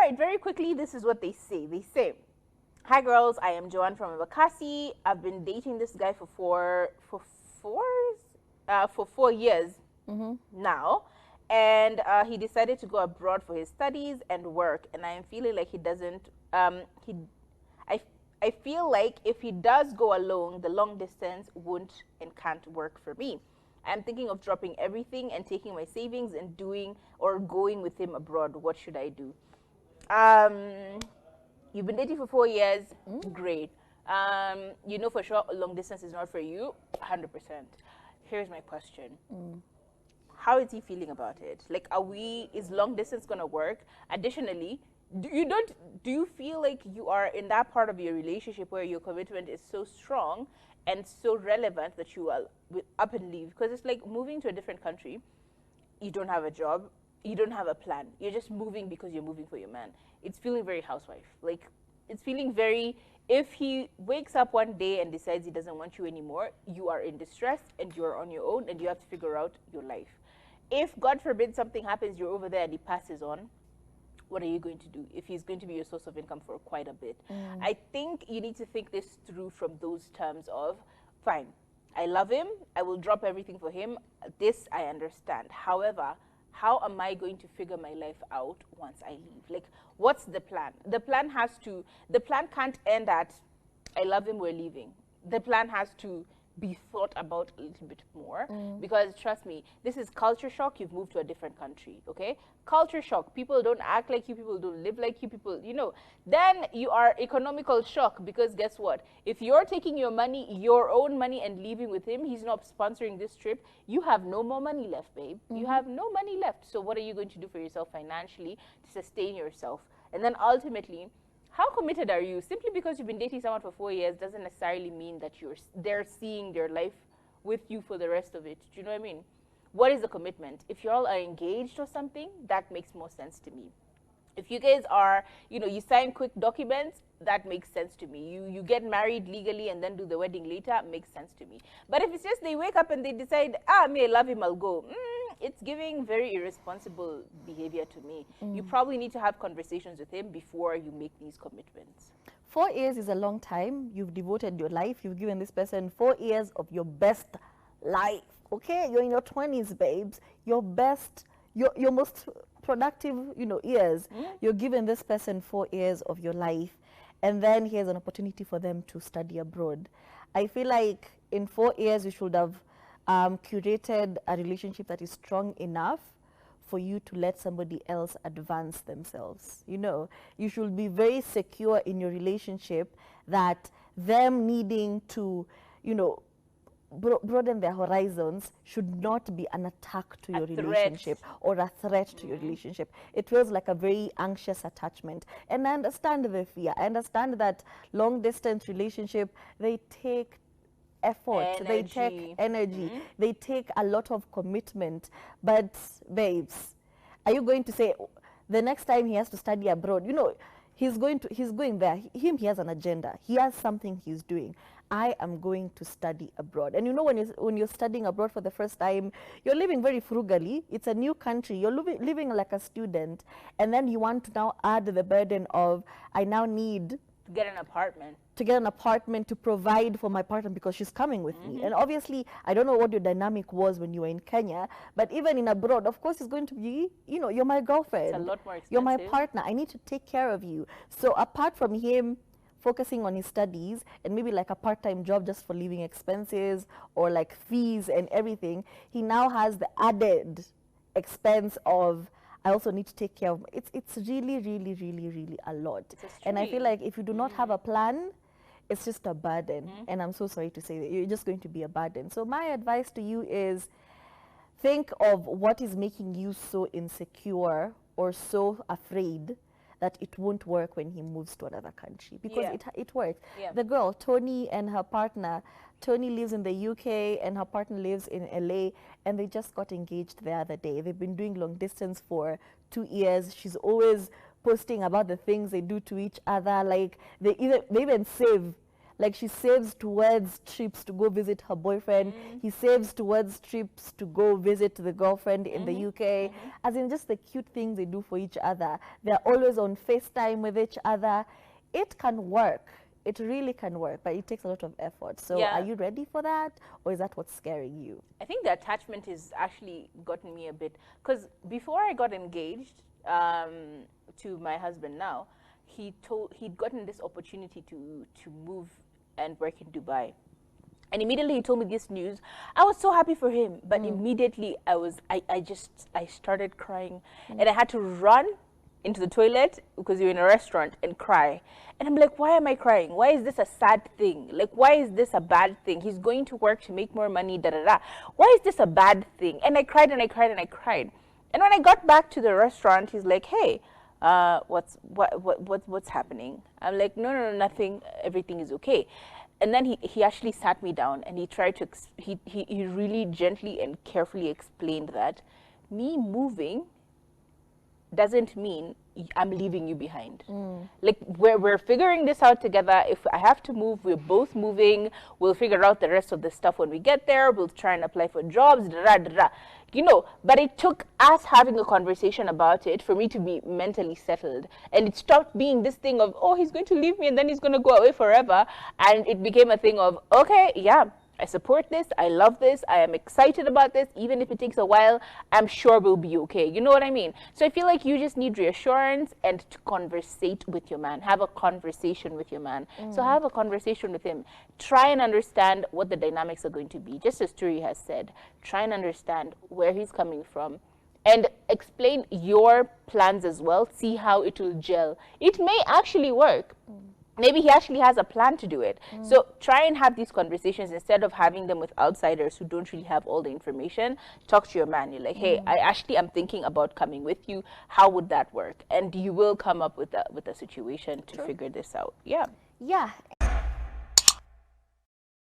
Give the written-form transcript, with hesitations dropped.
right, very quickly, this is what they say. They say, "Hi girls, I am Joanne from Abakasi. I've been dating this guy four for 4 years now, and he decided to go abroad for his studies and work. And I am feeling like he doesn't. I I feel like if he does go alone, the long distance won't and can't work for me. I'm thinking of dropping everything and taking my savings and doing or going with him abroad. What should I do?" Um, you've been dating for 4 years. Great. You know for sure long distance is not for you. 100%. Here's my question. How is he feeling about it? Like, is long distance gonna work? Additionally, do you feel like you are in that part of your relationship where your commitment is so strong and so relevant that you will up and leave? Because it's like moving to a different country. You don't have a job, you don't have a plan, you're just moving because you're moving for your man. It's feeling very housewife. Like, it's feeling very, if he wakes up one day and decides he doesn't want you anymore, you are in distress and you're on your own and you have to figure out your life. If God forbid something happens, you're over there and he passes on, what are you going to do if he's going to be your source of income for quite a bit? I think you need to think this through from those terms of, fine, I love him, I will drop everything for him. This I understand. However, how am I going to figure my life out once I leave? Like, what's the plan? The plan can't end at, I love him, we're leaving. The plan has to be thought about a little bit more, because trust me, this is culture shock. You've moved to a different country, okay? Culture shock. People don't act like you, people don't live like you, people, then you are economical shock, because guess what? If you're taking your money, your own money, and leaving with him, he's not sponsoring this trip, you have no more money left, babe. You have no money left. So what are you going to do for yourself financially to sustain yourself? And then ultimately, how committed are you? Simply because you've been dating someone for 4 years doesn't necessarily mean that they're seeing their life with you for the rest of it. Do you know what I mean? What is the commitment? If you all are engaged or something, that makes more sense to me. If you guys are, you sign quick documents, that makes sense to me. You get married legally and then do the wedding later, makes sense to me. But if it's just they wake up and they decide, me, I love him, I'll go. It's giving very irresponsible behavior to me. You probably need to have conversations with him before you make these commitments. 4 years is a long time. You've devoted your life. You've given this person 4 years of your best life. Okay, you're in your 20s, babes. Your best, your most productive, years. You're giving this person 4 years of your life, and then here's an opportunity for them to study abroad. I feel like in 4 years you should have curated a relationship that is strong enough for you to let somebody else advance themselves. You should be very secure in your relationship that them needing to, broaden their horizons should not be an attack to your relationship or a threat to your relationship. It feels like a very anxious attachment. And I understand the fear. I understand that long distance relationship, they take effort, they take energy, they take a lot of commitment. But babes, are you going to say the next time he has to study abroad, he's going there, he has an agenda, he has something he's doing. I am going to study abroad. And when you're studying abroad for the first time, you're living very frugally. It's a new country. You're living like a student. And then you want to now add the burden of, I now need to get an apartment. To provide for my partner because she's coming with me. And obviously, I don't know what your dynamic was when you were in Kenya, but even in abroad, of course, it's going to be, you're my girlfriend. It's a lot more expensive. You're my partner. I need to take care of you. So apart from him focusing on his studies and maybe like a part-time job just for living expenses or like fees and everything, he now has the added expense of, I also need to take care of, it's really, really, really, really a lot. And I feel like if you do not have a plan, it's just a burden. And I'm so sorry to say that you're just going to be a burden. So my advice to you is think of what is making you so insecure or so afraid that it won't work when he moves to another country, because it works. The girl, Tony, and her partner, Tony lives in the UK and her partner lives in LA, and they just got engaged the other day. They've been doing long distance for 2 years. She's always posting about the things they do to each other. Like they even save Like she saves towards trips to go visit her boyfriend. He saves towards trips to go visit the girlfriend in the UK. As in just the cute things they do for each other. They're always on FaceTime with each other. It can work. It really can work, but it takes a lot of effort. So Yeah. are you ready for that, or is that what's scaring you? I think the attachment has actually gotten me a bit, because before I got engaged to my husband now, he'd gotten this opportunity to move and work in Dubai. And immediately he told me this news. I was so happy for him, but immediately I started crying, and I had to run into the toilet because you're in a restaurant and cry. And I'm like, why am I crying? Why is this a sad thing? Like, why is this a bad thing? He's going to work to make more money, da da da. Why is this a bad thing? And I cried and I cried and I cried. And when I got back to the restaurant, he's like, hey, what's happening? I'm like, no, nothing. Everything is okay. And then he actually sat me down and he tried to, he really gently and carefully explained that me moving doesn't mean I'm leaving you behind. Like we're figuring this out together. If I have to move, we're both moving. We'll figure out the rest of the stuff when we get there. We'll try and apply for jobs, you know. But it took us having a conversation about it for me to be mentally settled, and it stopped being this thing of, oh, he's going to leave me and then he's going to go away forever, and it became a thing of, okay, yeah, I support this, I love this, I am excited about this, even if it takes a while, I'm sure we'll be okay. You know what I mean? So I feel like you just need reassurance and to conversate with your man, have a conversation with your man. So have a conversation with him. Try and understand what the dynamics are going to be. Just as Turi has said, try and understand where he's coming from and explain your plans as well. See how it will gel. It may actually work. Maybe he actually has a plan to do it. So try and have these conversations instead of having them with outsiders who don't really have all the information. Talk to your man. You're like, hey, I actually am thinking about coming with you. How would that work? And you will come up with a situation to figure this out. Yeah. Yeah,